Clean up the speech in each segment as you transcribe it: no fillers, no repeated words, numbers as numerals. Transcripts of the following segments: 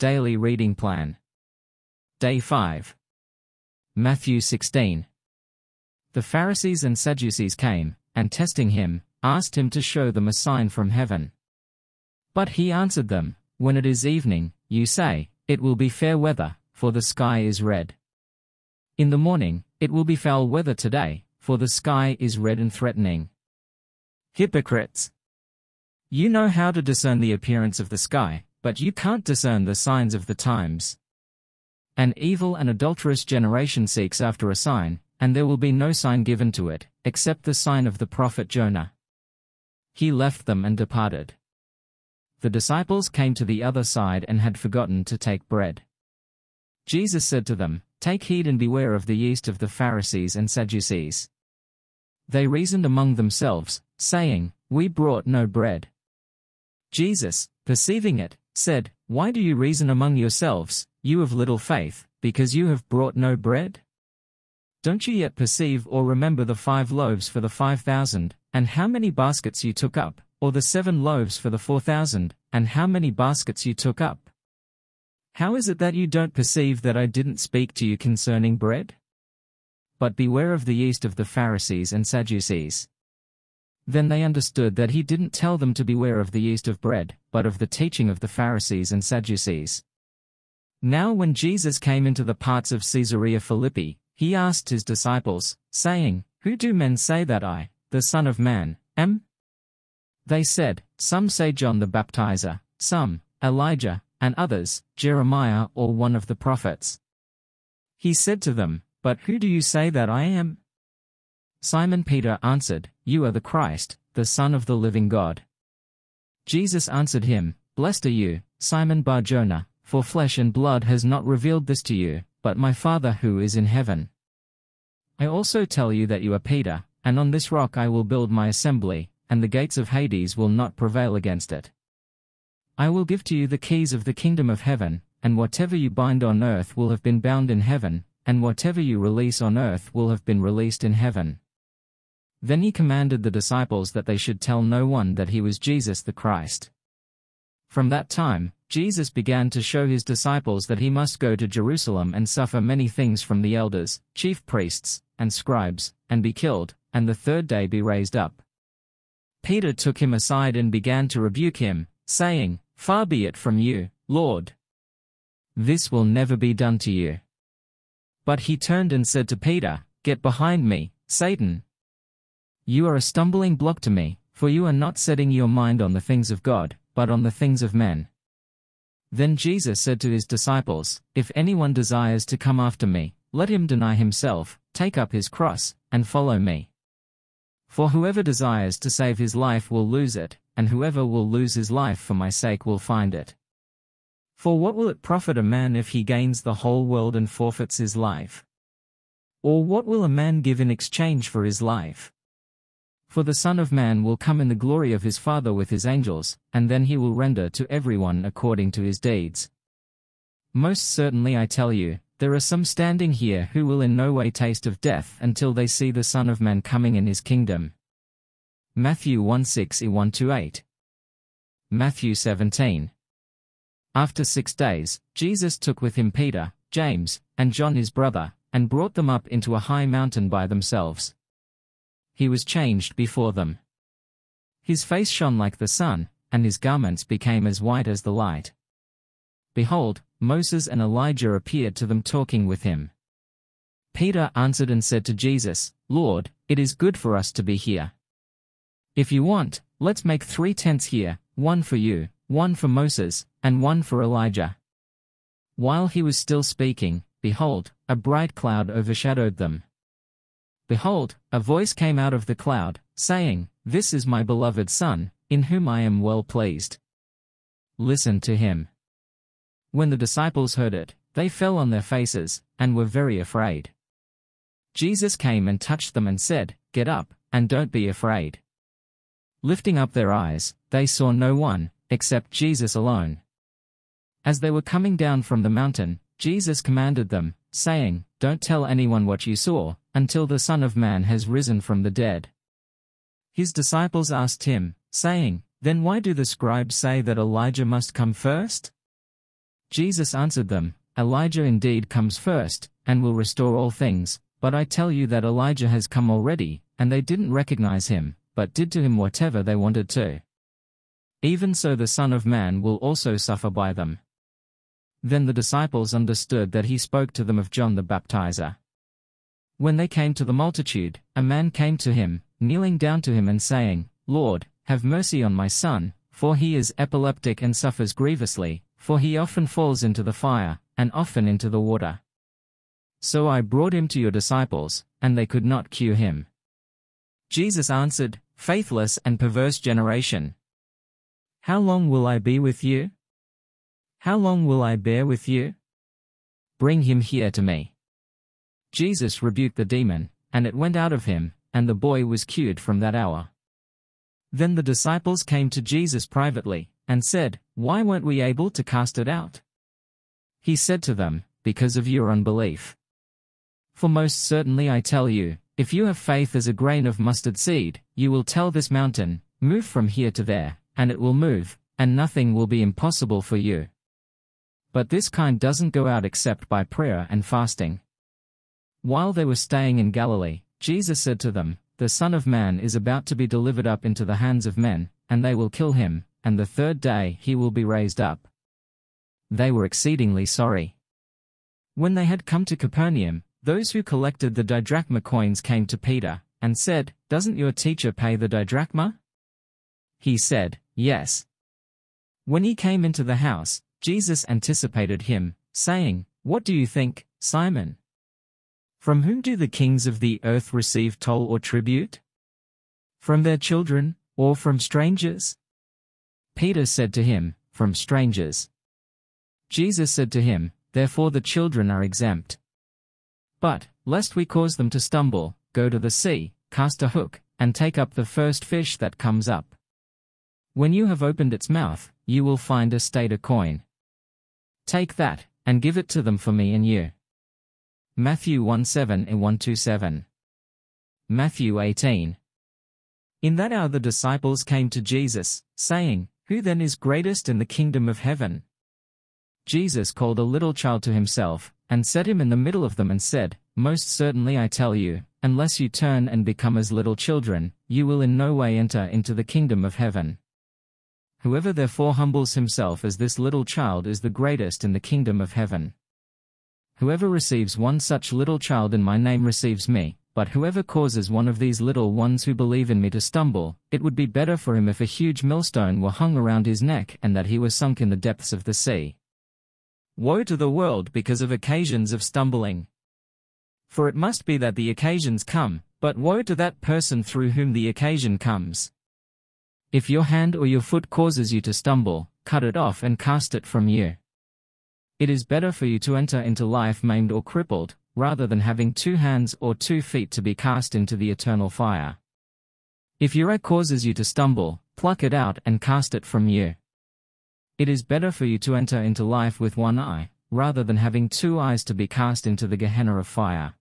Daily Reading Plan. Day 5. Matthew 16. The Pharisees and Sadducees came, and testing him, asked him to show them a sign from heaven. But he answered them, When it is evening, you say, It will be fair weather, for the sky is red. In the morning, it will be foul weather today, for the sky is red and threatening. Hypocrites! You know how to discern the appearance of the sky, but you can't discern the signs of the times. An evil and adulterous generation seeks after a sign, and there will be no sign given to it, except the sign of the prophet Jonah. He left them and departed. The disciples came to the other side and had forgotten to take bread. Jesus said to them, Take heed and beware of the yeast of the Pharisees and Sadducees. They reasoned among themselves, saying, We brought no bread. Jesus, perceiving it, said, Why do you reason among yourselves, you of little faith, because you have brought no bread? Don't you yet perceive or remember the 5 loaves for the 5,000, and how many baskets you took up, or the 7 loaves for the 4,000, and how many baskets you took up? How is it that you don't perceive that I didn't speak to you concerning bread? But beware of the yeast of the Pharisees and Sadducees. Then they understood that he didn't tell them to beware of the yeast of bread, but of the teaching of the Pharisees and Sadducees. Now when Jesus came into the parts of Caesarea Philippi, he asked his disciples, saying, Who do men say that I, the Son of Man, am? They said, Some say John the Baptizer, some, Elijah, and others, Jeremiah or one of the prophets. He said to them, But who do you say that I am? Simon Peter answered, You are the Christ, the Son of the living God. Jesus answered him, Blessed are you, Simon Bar-Jonah, for flesh and blood has not revealed this to you, but my Father who is in heaven. I also tell you that you are Peter, and on this rock I will build my assembly, and the gates of Hades will not prevail against it. I will give to you the keys of the kingdom of heaven, and whatever you bind on earth will have been bound in heaven, and whatever you release on earth will have been released in heaven. Then he commanded the disciples that they should tell no one that he was Jesus the Christ. From that time, Jesus began to show his disciples that he must go to Jerusalem and suffer many things from the elders, chief priests, and scribes, and be killed, and the 3rd day be raised up. Peter took him aside and began to rebuke him, saying, Far be it from you, Lord. This will never be done to you. But he turned and said to Peter, Get behind me, Satan. You are a stumbling block to me, for you are not setting your mind on the things of God, but on the things of men. Then Jesus said to his disciples, If anyone desires to come after me, let him deny himself, take up his cross, and follow me. For whoever desires to save his life will lose it, and whoever will lose his life for my sake will find it. For what will it profit a man if he gains the whole world and forfeits his life? Or what will a man give in exchange for his life? For the Son of Man will come in the glory of his Father with his angels, and then he will render to everyone according to his deeds. Most certainly I tell you, there are some standing here who will in no way taste of death until they see the Son of Man coming in his kingdom. Matthew 1:6-1-8. Matthew 17. After 6 days, Jesus took with him Peter, James, and John his brother, and brought them up into a high mountain by themselves. He was changed before them. His face shone like the sun, and his garments became as white as the light. Behold, Moses and Elijah appeared to them talking with him. Peter answered and said to Jesus, Lord, it is good for us to be here. If you want, let's make 3 tents here, one for you, one for Moses, and one for Elijah. While he was still speaking, behold, a bright cloud overshadowed them. Behold, a voice came out of the cloud, saying, This is my beloved Son, in whom I am well pleased. Listen to him. When the disciples heard it, they fell on their faces, and were very afraid. Jesus came and touched them and said, Get up, and don't be afraid. Lifting up their eyes, they saw no one, except Jesus alone. As they were coming down from the mountain, Jesus commanded them, saying, Don't tell anyone what you saw, until the Son of Man has risen from the dead. His disciples asked him, saying, Then why do the scribes say that Elijah must come first? Jesus answered them, Elijah indeed comes first, and will restore all things, but I tell you that Elijah has come already, and they didn't recognize him, but did to him whatever they wanted to. Even so the Son of Man will also suffer by them. Then the disciples understood that he spoke to them of John the Baptizer. When they came to the multitude, a man came to him, kneeling down to him and saying, Lord, have mercy on my son, for he is epileptic and suffers grievously, for he often falls into the fire, and often into the water. So I brought him to your disciples, and they could not cure him. Jesus answered, Faithless and perverse generation. How long will I be with you? How long will I bear with you? Bring him here to me. Jesus rebuked the demon, and it went out of him, and the boy was cured from that hour. Then the disciples came to Jesus privately, and said, Why weren't we able to cast it out? He said to them, Because of your unbelief. For most certainly I tell you, if you have faith as a grain of mustard seed, you will tell this mountain, Move from here to there, and it will move, and nothing will be impossible for you. But this kind doesn't go out except by prayer and fasting. While they were staying in Galilee, Jesus said to them, The Son of Man is about to be delivered up into the hands of men, and they will kill him, and the third day he will be raised up. They were exceedingly sorry. When they had come to Capernaum, those who collected the didrachma coins came to Peter, and said, Doesn't your teacher pay the didrachma? He said, Yes. When he came into the house, Jesus anticipated him, saying, What do you think, Simon? From whom do the kings of the earth receive toll or tribute? From their children, or from strangers? Peter said to him, From strangers. Jesus said to him, Therefore the children are exempt. But, lest we cause them to stumble, go to the sea, cast a hook, and take up the first fish that comes up. When you have opened its mouth, you will find a stater coin. Take that, and give it to them for me and you. Matthew 1:7 and 1-7. Matthew 18. In that hour the disciples came to Jesus, saying, Who then is greatest in the kingdom of heaven? Jesus called a little child to himself, and set him in the middle of them and said, Most certainly I tell you, unless you turn and become as little children, you will in no way enter into the kingdom of heaven. Whoever therefore humbles himself as this little child is the greatest in the kingdom of heaven. Whoever receives one such little child in my name receives me, but whoever causes one of these little ones who believe in me to stumble, it would be better for him if a huge millstone were hung around his neck and that he were sunk in the depths of the sea. Woe to the world because of occasions of stumbling! For it must be that the occasions come, but woe to that person through whom the occasion comes. If your hand or your foot causes you to stumble, cut it off and cast it from you. It is better for you to enter into life maimed or crippled, rather than having 2 hands or 2 feet to be cast into the eternal fire. If your eye causes you to stumble, pluck it out and cast it from you. It is better for you to enter into life with 1 eye, rather than having 2 eyes to be cast into the Gehenna of fire.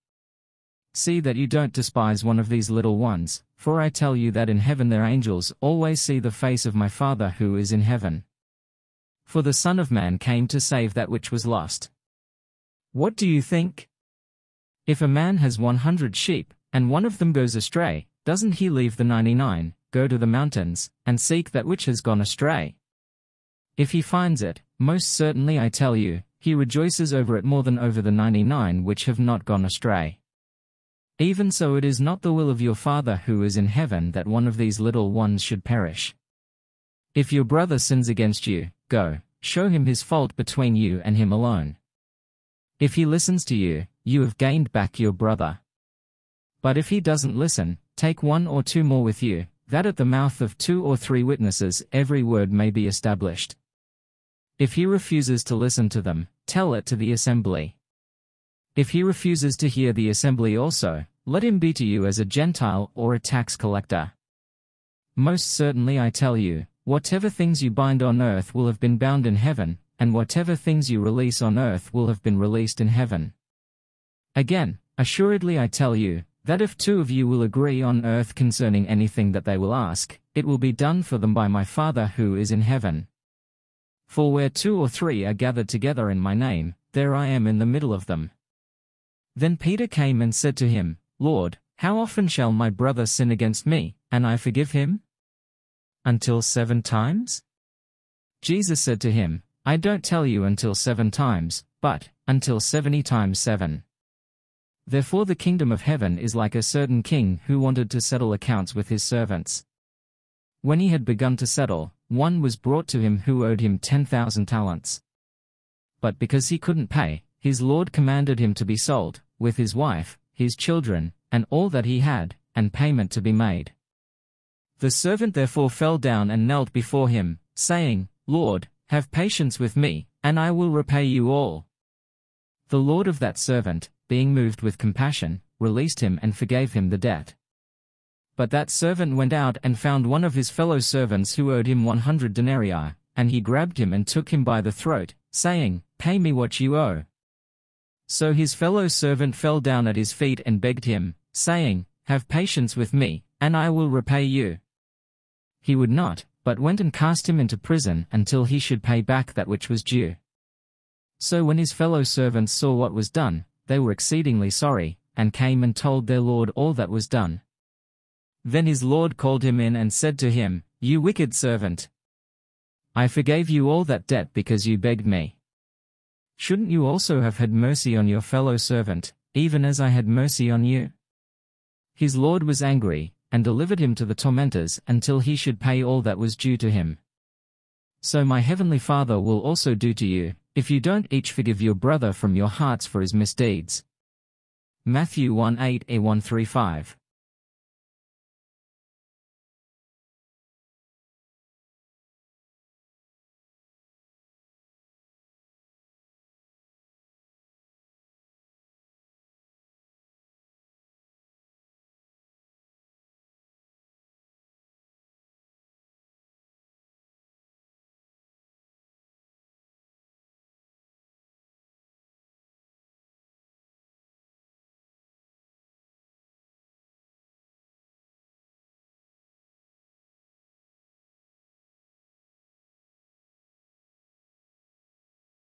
See that you don't despise one of these little ones, for I tell you that in heaven their angels always see the face of my Father who is in heaven. For the Son of Man came to save that which was lost. What do you think? If a man has 100 sheep, and one of them goes astray, doesn't he leave the 99, go to the mountains, and seek that which has gone astray? If he finds it, most certainly I tell you, he rejoices over it more than over the 99 which have not gone astray. Even so it is not the will of your Father who is in heaven that one of these little ones should perish. If your brother sins against you, go, show him his fault between you and him alone. If he listens to you, you have gained back your brother. But if he doesn't listen, take 1 or 2 more with you, that at the mouth of 2 or 3 witnesses every word may be established. If he refuses to listen to them, tell it to the assembly. If he refuses to hear the assembly also, let him be to you as a Gentile or a tax collector. Most certainly I tell you, whatever things you bind on earth will have been bound in heaven, and whatever things you release on earth will have been released in heaven. Again, assuredly I tell you, that if 2 of you will agree on earth concerning anything that they will ask, it will be done for them by my Father who is in heaven. For where 2 or 3 are gathered together in my name, there I am in the middle of them." Then Peter came and said to him, "Lord, how often shall my brother sin against me, and I forgive him? Until 7 times?" Jesus said to him, "I don't tell you until 7 times, but until 70 times 7. Therefore the kingdom of heaven is like a certain king who wanted to settle accounts with his servants. When he had begun to settle, one was brought to him who owed him 10,000 talents. But because he couldn't pay, his lord commanded him to be sold, with his wife, his children, and all that he had, and payment to be made. The servant therefore fell down and knelt before him, saying, 'Lord, have patience with me, and I will repay you all.' The lord of that servant, being moved with compassion, released him and forgave him the debt. But that servant went out and found one of his fellow servants who owed him 100 denarii, and he grabbed him and took him by the throat, saying, 'Pay me what you owe.' So his fellow servant fell down at his feet and begged him, saying, 'Have patience with me, and I will repay you.' He would not, but went and cast him into prison until he should pay back that which was due. So when his fellow servants saw what was done, they were exceedingly sorry, and came and told their lord all that was done. Then his lord called him in and said to him, 'You wicked servant! I forgave you all that debt because you begged me. Shouldn't you also have had mercy on your fellow servant, even as I had mercy on you?' His lord was angry, and delivered him to the tormentors until he should pay all that was due to him. So my heavenly Father will also do to you, if you don't each forgive your brother from your hearts for his misdeeds." Matthew 1:8-135